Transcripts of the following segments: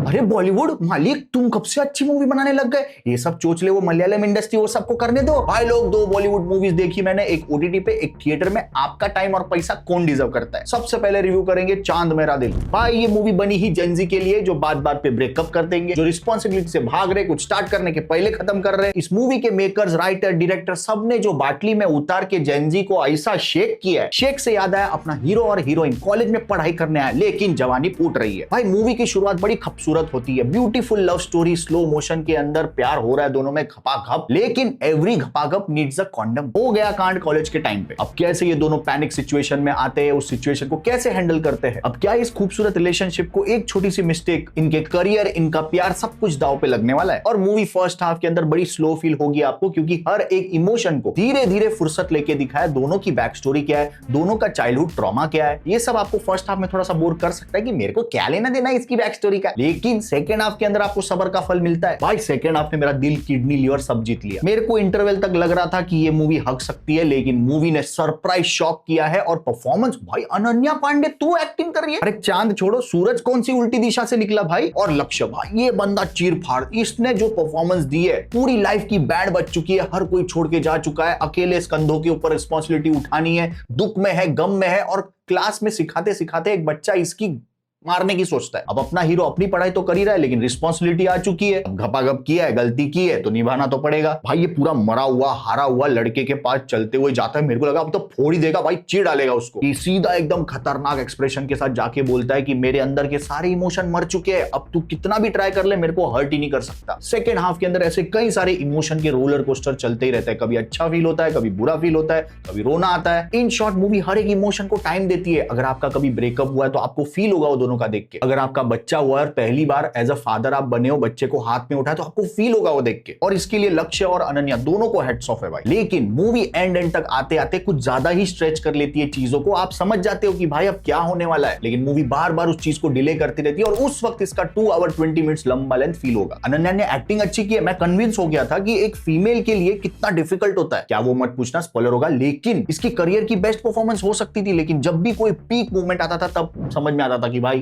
अरे बॉलीवुड मालिक, तुम कब से अच्छी मूवी बनाने लग गए? ये सब चोचले वो मलयालम इंडस्ट्री वो सबको करने दो भाई। लोग 2 बॉलीवुड मूवीज देखी मैंने, एक ओटीटी पे एक थिएटर में। आपका टाइम और पैसा कौन डिजर्व करता है? सबसे पहले रिव्यू करेंगे चांद मेरा दिल। भाई ये मूवी बनी ही जेनजी के लिए, जो बात बात पे ब्रेकअप कर देंगे, जो रिस्पॉन्सिबिलिटी से भाग रहे, कुछ स्टार्ट करने के पहले खत्म कर रहे। इस मूवी के मेकर्स, राइटर, डायरेक्टर सबने जो बाटली में उतार के जेनजी को ऐसा शेक किया है, शेक से याद आया अपना हीरो और हीरोइन कॉलेज में पढ़ाई करने आया, लेकिन जवानी फूट रही है। भाई मूवी की शुरुआत बड़ी खूबसूरत होती है, beautiful love story, slow motion के अंदर प्यार हो रहा है दोनों में घपाघप, लेकिन एवरी घपाघप नीड्स अ कॉन्डम। हो गया कांड कॉलेज के टाइम पे। अब कैसे ये दोनों पैनिक सिचुएशन में आते हैं, उस सिचुएशन को कैसे हैंडल करते हैं। अब क्या इस खूबसूरत रिलेशनशिप को एक छोटी सी मिस्टेक, इनके करियर, इनका प्यार, सब कुछ दांव पे लगने वाला है। और मूवी फर्स्ट हाफ के अंदर बड़ी स्लो फील होगी आपको, क्योंकि हर एक इमोशन को धीरे धीरे फुर्सत लेके दिखाया। दोनों की बैक स्टोरी क्या है, दोनों का चाइल्डहुड ट्रॉमा क्या है, ये सब आपको फर्स्ट हाफ में थोड़ा सा बोर कर सकता है कि मेरे को क्या लेना देना इसकी बैक स्टोरी का। लेकिन सेकंड हाफ के अंदर आपको सब्र का फल मिलता है। भाई सेकंड हाफ ने मेरा दिल, किडनी, लिवर सब जीत लिया। मेरे को इंटरवल तक लग रहा था कि ये मूवी हक सकती है, लेकिन मूवी ने सरप्राइज शॉक किया है। और परफॉर्मेंस, भाई अनन्या पांडे तू एक्टिंग कर रही है। अरे चांद छोड़ो, सूरज कौन सी उल्टी दिशा से निकला भाई। और लक्ष्य, भाई ये बंदा चीर फाड़, इसने जो परफॉर्मेंस दी है, पूरी लाइफ की बैंड बज चुकी है, हर कोई छोड़ के जा चुका है, अकेले इस कंधों के ऊपर रिस्पॉन्सिबिलिटी उठानी है, दुख में है, गम में है। और क्लास में सिखाते सिखाते एक बच्चा इसकी मारने की सोचता है। अब अपना हीरो अपनी पढ़ाई तो कर ही रहा है, लेकिन रिस्पॉन्सिबिलिटी आ चुकी है। अब घपाघप किया है, गलती की है तो निभाना तो पड़ेगा। भाई ये पूरा मरा हुआ, हारा हुआ लड़के के पास चलते हुए जाता है। मेरे को लगा अब तो फोड़ ही देगा भाई, चीर डालेगा उसको। ये सीधा एकदम खतरनाक एक्सप्रेशन के साथ जाके बोलता है कि मेरे अंदर के सारे इमोशन मर चुके हैं, अब तू कितना भी ट्राई कर ले मेरे को हर्ट ही नहीं कर सकता। सेकेंड हाफ के अंदर ऐसे कई सारे इमोशन के रोलर कोस्टर चलते ही रहते हैं। कभी अच्छा फील होता है, कभी बुरा फील होता है, कभी रोना आता है। इन शॉर्ट मूवी हर एक इमोशन को टाइम देती है। अगर आपका कभी ब्रेकअप हुआ है तो आपको फील होगा वो दोनों का देख के। अगर आपका बच्चा हुआ है और पहली बार एज अ फादर आप बने हो, बच्चे को हाथ में उठाया तो आपको फील होगा वो देख के। और इसके लिए लक्ष्य और अनन्या दोनों को हेड्स ऑफ है भाई। लेकिन मूवी एंड तक आते आते कुछ ज्यादा ही स्ट्रेच कर लेती है चीजों को। आप समझ जाते हो कि भाई अब क्या होने वाला है, लेकिन मूवी बार बार उस चीज को डिले करती रहती है। और उस वक्त इसका 2 आवर 20 मिनट्स लंबा लेंथ फील होगा। अनन्या ने एक्टिंग अच्छी की है, मैं कन्विंस हो गया था कि एक फीमेल के लिए कितना डिफिकल्ट होता है। क्या वो मत पूछना, स्पॉइलर होगा। लेकिन इसकी करियर की बेस्ट परफॉर्मेंस हो सकती थी, लेकिन जब भी कोई पीक मूवमेंट आता था तब समझ में आता था कि भाई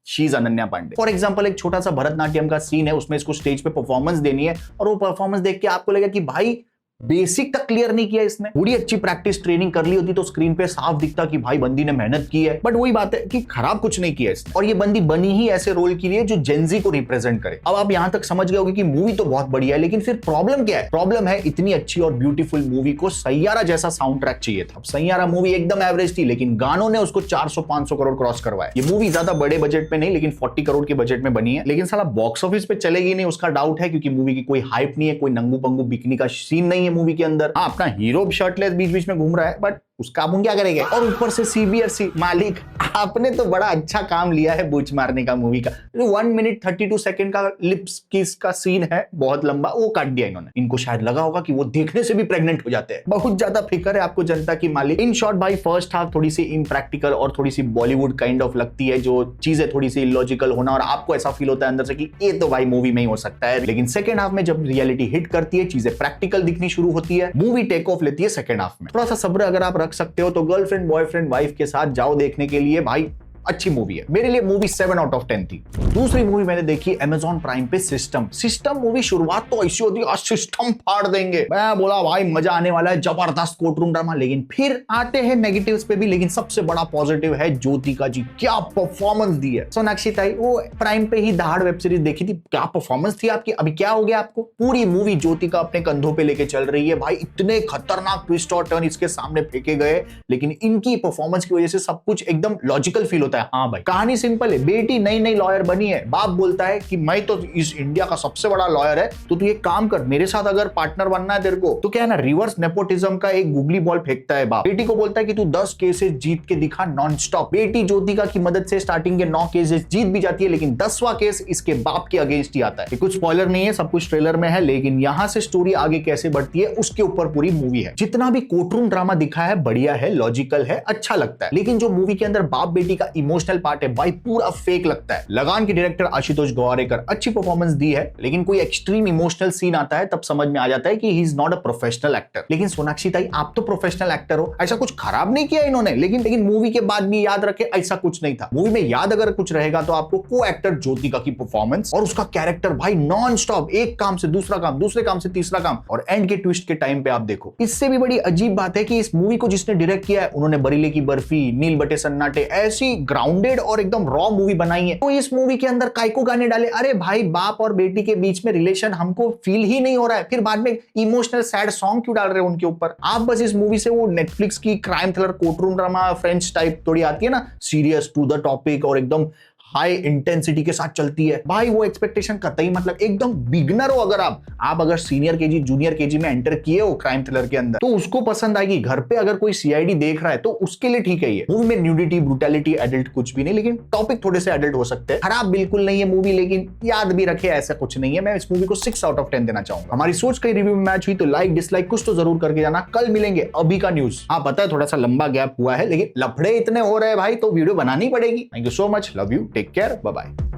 she is Ananya Pandey. For example एक छोटा सा भरतनाट्यम का सीन है, उसमें इसको स्टेज पे परफॉर्मेंस देनी है, और वो परफॉर्मेंस देख के आपको लगा कि भाई बेसिक तक क्लियर नहीं किया इसने। थोड़ी अच्छी प्रैक्टिस ट्रेनिंग कर ली होती तो स्क्रीन पे साफ दिखता कि भाई बंदी ने मेहनत की है। बट वही बात है कि खराब कुछ नहीं किया इसने। और ये बंदी बनी ही ऐसे रोल के लिए जो जेनजी को रिप्रेजेंट करे। अब आप यहां तक समझ गए होंगे कि मूवी तो बहुत बढ़िया है, लेकिन फिर प्रॉब्लम क्या है? प्रॉब्लम है इतनी अच्छी और ब्यूटीफुल मूवी को सैयारा जैसा साउंड ट्रैक चाहिए था। सैयारा मूवी एकदम एवरेज थी, लेकिन गानों ने उसको 400-500 करोड़ क्रॉस करवाया। ये मूवी ज्यादा बड़े बजट पे नहीं, लेकिन 40 करोड़ के बजट में बनी है। लेकिन साला बॉक्स ऑफिस पे चलेगी नहीं उसका डाउट है, क्योंकि मूवी की कोई हाइप नहीं है, कोई नंगू पंगू बिकनी का सीन नहीं है मूवी के अंदर। अपना हीरो शर्टलेस बीच बीच में घूम रहा है, बट उसका अपन क्या करेंगे। और ऊपर से सीबीएसई मालिक, आपने तो बड़ा अच्छा काम लिया है बूच मारने का मूवी का। 1 मिनट 32 सेकंड का लिप्स किस का सीन है बहुत लंबा, वो काट दिया इन्होंने। इनको शायद लगा होगा कि वो देखने से भी प्रेग्नेंट हो जाते हैं। बहुत ज्यादा फिक्र है आपको जनता की मालिक। इन शॉर्ट भाई फर्स्ट हाफ थोड़ी सी इम्प्रैक्टिकल और थोड़ी सी बॉलीवुड काइंड ऑफ लगती है, जो चीजें थोड़ी सी इलॉजिकल होना, और आपको ऐसा फील होता है अंदर से कि ये तो भाई मूवी में ही हो सकता है। लेकिन सेकंड हाफ में जब रियलिटी हिट करती है, चीजें प्रैक्टिकल दिखनी शुरू होती है, मूवी टेक ऑफ लेती है सेकंड हाफ में। थोड़ा सा सब्र अगर आप रख सकते हो तो गर्लफ्रेंड, बॉयफ्रेंड, वाइफ के साथ जाओ देखने के लिए। भाई अच्छी मूवी है, मेरे लिए मूवी 7 आउट ऑफ 10 थी। दूसरी मूवी मैंने देखी Amazon प्राइम पे, सिस्टम मूवी। शुरुआत तो ऐसी होती है आज सिस्टम फाड़ देंगे, मैं बोला भाई मजा आने वाला है, जबरदस्त कोर्टरूम ड्रामा। लेकिन फिर आते हैं नेगेटिव्स पे भी, लेकिन सबसे बड़ा पॉजिटिव है ज्योतिका जी, क्या परफॉर्मेंस दी है। सोनाक्षी ताई, वो प्राइम पे ही दहाड़ वेब सीरीज देखी थी, क्या परफॉर्मेंस थी आपकी। अभी क्या हो गया आपको? पूरी मूवी ज्योतिका अपने कंधों पे लेके चल रही है भाई। इतने खतरनाक ट्विस्ट और टर्न इसके सामने फेंके गए, लेकिन इनकी परफॉर्मेंस की वजह से सब कुछ एकदम लॉजिकल फील होता है। हाँ भाई कहानी सिंपल है, बेटी नई नई लॉयर बनी है, बाप बोलता है कि मैं तो इस इंडिया का सबसे बड़ा लॉयर है, तो तू एक काम कर, मेरे साथ अगर पार्टनर बनना है तेरे को, तो क्या है ना, रिवर्स नेपोटिज्म का एक गुगली बॉल फेंकता है बाप। बेटी को बोलता है कि तू 10 केसेस जीत के दिखा नॉन स्टॉप। बेटी ज्योतिका की मदद से स्टार्टिंग के 9 केसेस जीत भी जाती है, लेकिन 10वां केस इसके बाप के अगेंस्ट ही आता है। कुछ स्पॉइलर नहीं है, सब कुछ ट्रेलर में है, लेकिन यहां से स्टोरी आगे कैसे बढ़ती है उसके ऊपर पूरी मूवी है। जितना भी कोर्टरूम ड्रामा दिखा है बढ़िया है, लॉजिकल है, अच्छा लगता है। लेकिन जो मूवी के अंदर बाप बेटी का इमोशनल पार्ट है भाई पूरा फेक लगता है। लगान के डायरेक्टर आशुतोष गोवारिकर अच्छी परफॉर्मेंस दी है, लेकिन कोई एक्सट्रीम इमोशनल सीन आता है तब समझ में आ जाता है कि he is not a professional actor. लेकिन सोनाक्षी ताई आप तो प्रोफेशनल एक्टर हो, ऐसा कुछ खराब नहीं किया इन्होंने, लेकिन मूवी के बाद भी याद रखे ऐसा कुछ नहीं था। मूवी में याद अगर कुछ रहेगा तो आपको को एक्टर ज्योतिका की परफॉर्मेंस और उसका कैरेक्टर भाई नॉन स्टॉप, एक काम से दूसरा काम, दूसरे काम से तीसरा काम, और एंड के ट्विस्ट के टाइम पे आप देखो। इससे भी बड़ी अजीब बात है कि इस मूवी को जिसने डायरेक्ट किया है उन्होंने बरीले की बर्फी, नील बटे सन्नाटे ऐसी ग्राउंडेड और एकदम रॉ मूवी बनाई है, तो इस मूवी के अंदर काइको गाने डाले। अरे भाई बाप और बेटी के बीच में रिलेशन हमको फील ही नहीं हो रहा है, फिर बाद में इमोशनल सैड सॉन्ग क्यों डाल रहे हो उनके ऊपर। आप बस इस मूवी से वो नेटफ्लिक्स की crime thriller courtroom drama French type थोड़ी आती है ना, सीरियस टू द टॉपिक और एकदम हाई इंटेंसिटी के साथ चलती है, भाई वो एक्सपेक्टेशन कतई मतलब एकदम बिगनर हो अगर आप अगर सीनियर केजी जूनियर केजी में एंटर किए हो क्राइम थ्रिलर के अंदर तो उसको पसंद आएगी। घर पे अगर कोई सीआईडी देख रहा है तो उसके लिए ठीक है। ये मूवी में न्यूडिटी, ब्रूटैलिटी, एडल्ट कुछ भी नहीं, लेकिन टॉपिक थोड़े से एडल्ट हो सकते हैं। खराब बिल्कुल नहीं है मूवी, लेकिन याद भी रखे ऐसा कुछ नहीं है। मैं इस मूवी को 6 आउट ऑफ 10 देना चाहूंगा। हमारी सोच कई रिव्यू में मैच हुई तो लाइक डिसलाइक कुछ तो जरूर करके जाना। कल मिलेंगे अभी का न्यूज। हाँ पता है थोड़ा सा लंबा गैप हुआ है, लेकिन लफड़े इतने हो रहे हैं भाई तो वीडियो बनानी पड़ेगी। Thank you so much, love you, take care, bye bye.